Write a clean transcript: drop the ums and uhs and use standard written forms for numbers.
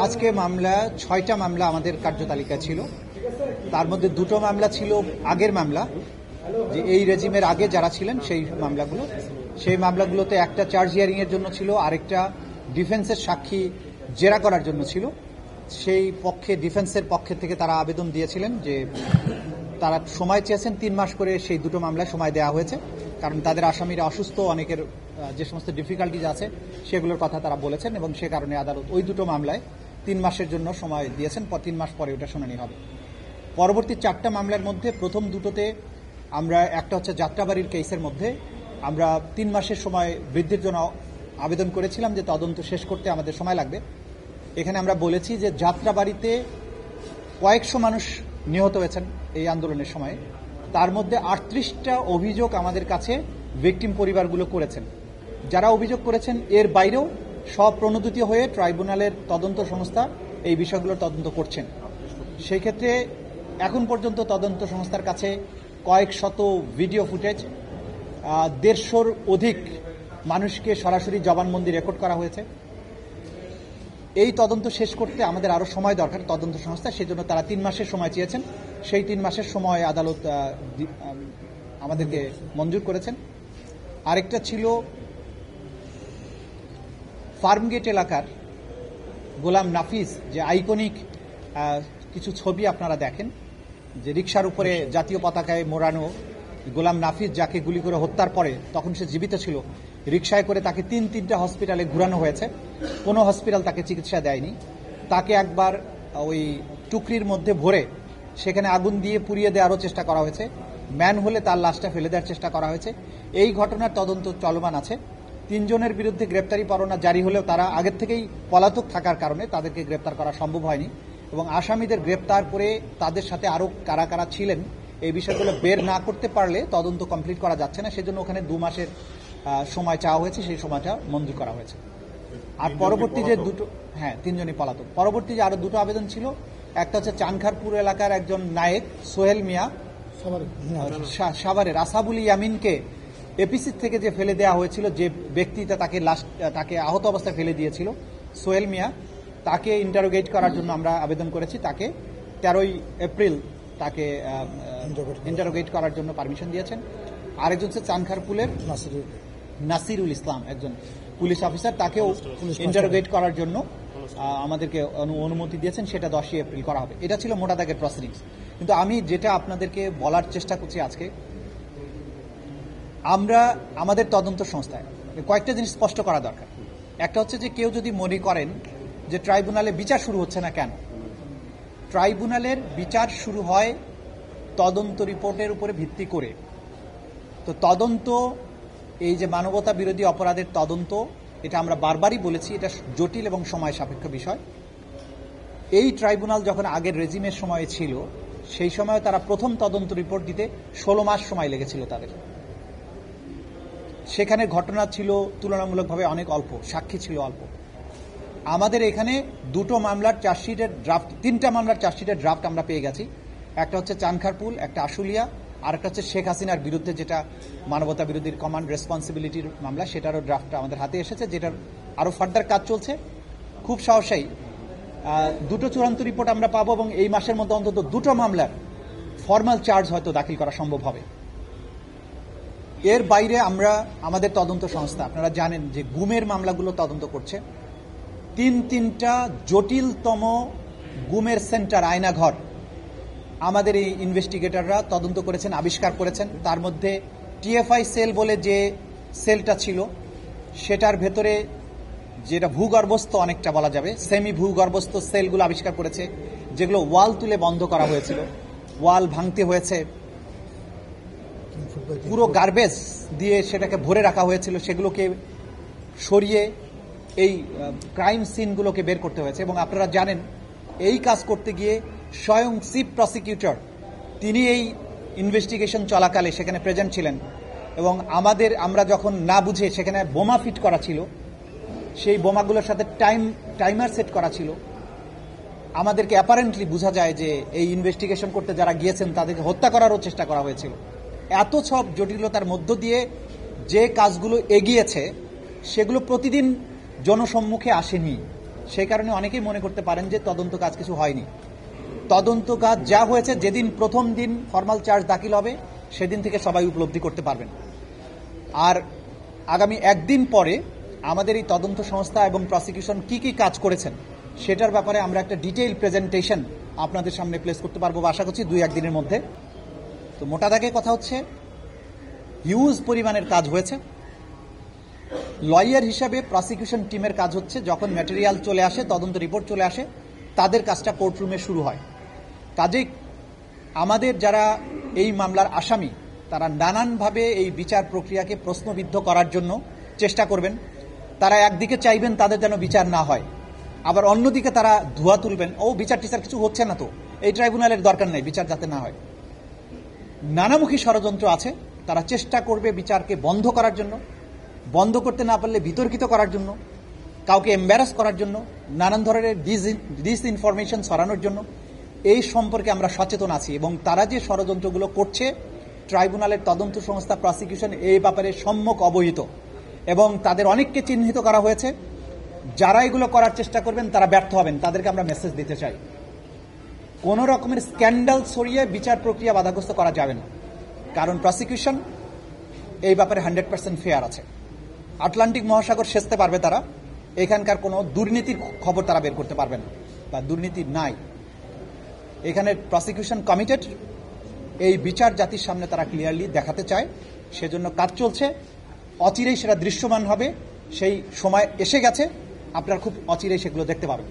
আজকে মামলা ৬টা মামলা আমাদের কার্যতালিকা ছিল। তার মধ্যে দুটো মামলা ছিল আগের মামলা, যে এই রেজিমের আগে যারা ছিলেন সেই মামলাগুলোতে একটা চার্জ হিয়ারিং এর জন্য ছিল, আরেকটা ডিফেন্সের সাক্ষী জেরা করার জন্য ছিল। সেই পক্ষে ডিফেন্সের পক্ষে থেকে তারা আবেদন দিয়েছিলেন যে তারা সময় চেয়েছেন 3 মাস করে, সেই দুটো মামলায় সময় দেওয়া হয়েছে, কারণ তাদের আসামিরা অসুস্থ, অনেকের যে সমস্ত ডিফিকাল্টিজ আছে সেগুলোর কথা তারা বলেছেন, এবং সে কারণে আদালত ওই দুটো মামলায় 3 মাসের জন্য সময় দিয়েছেন। 3 মাস পরে ওটা শুনানি হবে। পরবর্তী 4টা মামলার মধ্যে প্রথম দুটোতে আমরা, একটা হচ্ছে যাত্রাবাড়ির কেসের মধ্যে আমরা 3 মাসের সময় বৃদ্ধির জন্য আবেদন করেছিলাম যে তদন্ত শেষ করতে আমাদের সময় লাগবে। এখানে আমরা বলেছি যে যাত্রাবাড়িতে কয়েকশো মানুষ নিহত হয়েছেন এই আন্দোলনের সময়, তার মধ্যে 38টা অভিযোগ আমাদের কাছে ভিকটিম পরিবারগুলো করেছেন। যারা অভিযোগ করেছেন এর বাইরেও স্বপ্রণোদিত হয়ে ট্রাইব্যুনালের তদন্ত সংস্থা এই বিষয়গুলোর তদন্ত করছেন। সেই ক্ষেত্রে এখন পর্যন্ত তদন্ত সংস্থার কাছে কয়েক শত ভিডিও ফুটেজ, 150-র অধিক মানুষকে সরাসরি জবানবন্দি রেকর্ড করা হয়েছে। এই তদন্ত শেষ করতে আমাদের আরও সময় দরকার তদন্ত সংস্থা, সেজন্য তারা 3 মাসের সময় চেয়েছেন। সেই 3 মাসের সময় আদালত আমাদেরকে মঞ্জুর করেছেন। আরেকটা ছিল ফার্মগেট এলাকার গোলাম নাফিস, যে আইকনিক কিছু ছবি আপনারা দেখেন, যে রিকশার উপরে জাতীয় পতাকায় মোড়ানো গোলাম নাফিস, যাকে গুলি করে হত্যার পরে, তখন সে জীবিত ছিল, রিকশায় করে তাকে 3টা হসপিটালে ঘুরানো হয়েছে। কোনো হসপিটাল তাকে চিকিৎসা দেয়নি। তাকে একবার ওই টুকরির মধ্যে ভরে সেখানে আগুন দিয়ে পুড়িয়ে দেওয়ারও চেষ্টা করা হয়েছে। ম্যান হলে তার লাশটা ফেলে দেওয়ার চেষ্টা করা হয়েছে। এই ঘটনার তদন্ত চলমান আছে। 3 জনের বিরুদ্ধে গ্রেপ্তারি পরোয়ানা জারি হলেও তারা আগের থেকেই পলাতক থাকার কারণে তাদেরকে গ্রেপ্তার করা সম্ভব হয়নি, এবং আসামিদের গ্রেপ্তার করে তাদের সাথে আরও কারা কারা ছিলেন এই বিষয়গুলো বের না করতে পারলে তদন্ত কমপ্লিট করা যাচ্ছে না। সেজন্য ওখানে 2 মাসের সময় চাওয়া হয়েছে, সেই সময়টা মঞ্জুর করা হয়েছে। আর পরবর্তী যে দুটো, 3 জনই পলাতক। পরবর্তী যে আরো দুটো আবেদন ছিল, একটা হচ্ছে চানখারপুর এলাকার একজন নায়েক সোহেল মিয়া, সাভারের আসাবুল ইয়ামিনকে এপিসি থেকে যে ফেলে দেওয়া হয়েছিল, যে ব্যক্তিটা তাকে আহত অবস্থায় ফেলে দিয়েছিল, সোহেল মিয়া, তাকে ইন্টারোগেট করার জন্য আমরা আবেদন করেছি। তাকে 13ই এপ্রিল তাকে ইন্টারোগেট করার জন্য পারমিশন দিয়েছেন। আরেকজন হচ্ছে চানখারপুলের নাসিরুল ইসলাম, একজন পুলিশ অফিসার, তাকেও ইন্টারোগেট করার জন্য আমাদেরকে অনুমতি দিয়েছেন। সেটা 10ই এপ্রিল করা হবে। এটা ছিল মোটা দাগের প্রসিডিংস। কিন্তু আমি যেটা আপনাদেরকে বলার চেষ্টা করছি আজকে, আমরা আমাদের তদন্ত সংস্থায় কয়েকটা জিনিস স্পষ্ট করা দরকার। একটা হচ্ছে যে কেউ যদি মনে করেন যে ট্রাইব্যুনালে বিচার শুরু হচ্ছে না কেন, ট্রাইব্যুনালের বিচার শুরু হয় তদন্ত রিপোর্টের উপরে ভিত্তি করে। তো তদন্ত, এই যে মানবতা বিরোধী অপরাধের তদন্ত, এটা আমরা বারবারই বলেছি, এটা জটিল এবং সময় সাপেক্ষ বিষয়। এই ট্রাইব্যুনাল যখন আগের রেজিমের সময়ে ছিল, সেই সময় তারা প্রথম তদন্ত রিপোর্ট দিতে 16 মাস সময় লেগেছিল তাদের। সেখানে ঘটনা ছিল তুলনামূলকভাবে অনেক অল্প, সাক্ষী ছিল অল্প। আমাদের এখানে 2টো মামলার চার্জশিটের ড্রাফট, 3টা মামলার চার্জশিটের ড্রাফট আমরা পেয়ে গেছি। একটা হচ্ছে চানখারপুল, একটা আশুলিয়া, আর একটা হচ্ছে শেখ হাসিনার বিরুদ্ধে যেটা মানবতা বিরোধীর কমান্ড রেসপন্সিবিলিটির মামলা, সেটারও ড্রাফটটা আমাদের হাতে এসেছে, যেটার আরও ফার্দার কাজ চলছে। খুব সহসাই 2টো চূড়ান্ত রিপোর্ট আমরা পাবো, এবং এই মাসের মধ্যে অন্তত 2টো মামলার ফর্মাল চার্জ হয়তো দাখিল করা সম্ভব হবে। এর বাইরে আমরা আমাদের তদন্ত সংস্থা, আপনারা জানেন যে গুমের মামলাগুলো তদন্ত করছে। 3টা জটিলতম গুমের সেন্টার, আয়নাঘর আমাদের এই ইনভেস্টিগেটররা তদন্ত করেছেন, আবিষ্কার করেছেন। তার মধ্যে টিএফআই সেল বলে যে সেলটা ছিল, সেটার ভেতরে যেটা ভূগর্ভস্থ অনেকটা বলা যাবে, সেমি ভূগর্ভস্থ সেলগুলো আবিষ্কার করেছে, যেগুলো ওয়াল তুলে বন্ধ করা হয়েছিল, ওয়াল ভাঙতে হয়েছে, পুরো গার্বেজ দিয়ে সেটাকে ভরে রাখা হয়েছিল, সেগুলোকে সরিয়ে এই ক্রাইম সিনগুলোকে বের করতে হয়েছে। এবং আপনারা জানেন এই কাজ করতে গিয়ে স্বয়ং চিফ প্রসিকিউটর, তিনি এই ইনভেস্টিগেশন চলাকালে সেখানে প্রেজেন্ট ছিলেন, এবং আমরা যখন না বুঝে সেখানে বোমা ফিট করা ছিল, সেই বোমাগুলোর সাথে টাইমার সেট করা ছিল। আমাদেরকে অ্যাপারেন্টলি বোঝা যায় যে এই ইনভেস্টিগেশন করতে যারা গিয়েছেন তাদেরকে হত্যা করারও চেষ্টা করা হয়েছিল। এত সব জটিলতার মধ্য দিয়ে যে কাজগুলো এগিয়েছে, সেগুলো প্রতিদিন জনসম্মুখে আসেনি। সেই কারণে অনেকেই মনে করতে পারেন যে তদন্ত কাজ কিছু হয়নি। তদন্ত কাজ যা হয়েছে, যেদিন প্রথম দিন ফর্মাল চার্জ দাখিল হবে সেদিন থেকে সবাই উপলব্ধি করতে পারবেন। আর আগামী একদিন পরে আমাদের এই তদন্ত সংস্থা এবং প্রসিকিউশন কি কি কাজ করেছেন সেটার ব্যাপারে আমরা একটা ডিটেইল প্রেজেন্টেশন আপনাদের সামনে প্লেস করতে পারবো আশা করছি 2-1 দিনের মধ্যে। তো মোটা দাগে কথা হচ্ছে, হিউজ পরিমাণের কাজ হয়েছে। লয়ার হিসাবে প্রসিকিউশন টিমের কাজ হচ্ছে যখন ম্যাটেরিয়াল চলে আসে, তদন্ত রিপোর্ট চলে আসে, তাদের কাজটা কোর্টরুমে শুরু হয়। কাজেই আমাদের যারা এই মামলার আসামি তারা নানানভাবে এই বিচার প্রক্রিয়াকে প্রশ্নবিদ্ধ করার জন্য চেষ্টা করবেন। তারা একদিকে চাইবেন তাদের যেন বিচার না হয়, আবার অন্যদিকে তারা ধোঁয়া তুলবেন, বিচার টিচার কিছু হচ্ছে না, তো এই ট্রাইব্যুনালের দরকার নেই, বিচার যাতে না হয়। নানামুখী ষড়যন্ত্র আছে। তারা চেষ্টা করবে বিচারকে বন্ধ করার জন্য, বন্ধ করতে না পারলে বিতর্কিত করার জন্য, কাউকে এম্বারাস করার জন্য, নানান ধরনের ডিসইনফরমেশন ছড়ানোর জন্য। এই সম্পর্কে আমরা সচেতন আছি এবং তারা যে ষড়যন্ত্রগুলো করছে ট্রাইব্যুনালের তদন্ত সংস্থা প্রসিকিউশন এই ব্যাপারে সম্যক অবহিত এবং তাদের অনেককে চিহ্নিত করা হয়েছে। যারা এগুলো করার চেষ্টা করবেন তারা ব্যর্থ হবেন, তাদেরকে আমরা মেসেজ দিতে চাই। কোন রকমের স্ক্যান্ডাল ছড়িয়ে বিচার প্রক্রিয়া বাধাগ্রস্ত করা যাবে না, কারণ প্রসিকিউশন এই ব্যাপারে 100% ফেয়ার আছে। আটলান্টিক মহাসাগর সেচতে পারবে তারা, এখানকার কোনো দুর্নীতির খবর তারা বের করতে পারবে না বা দুর্নীতি নাই। এখানে প্রসিকিউশন কমিটেড, এই বিচার জাতির সামনে তারা ক্লিয়ারলি দেখাতে চায়, সেজন্য কাজ চলছে। অচিরেই সেটা দৃশ্যমান হবে, সেই সময় এসে গেছে, আপনারা খুব অচিরেই সেগুলো দেখতে পাবেন।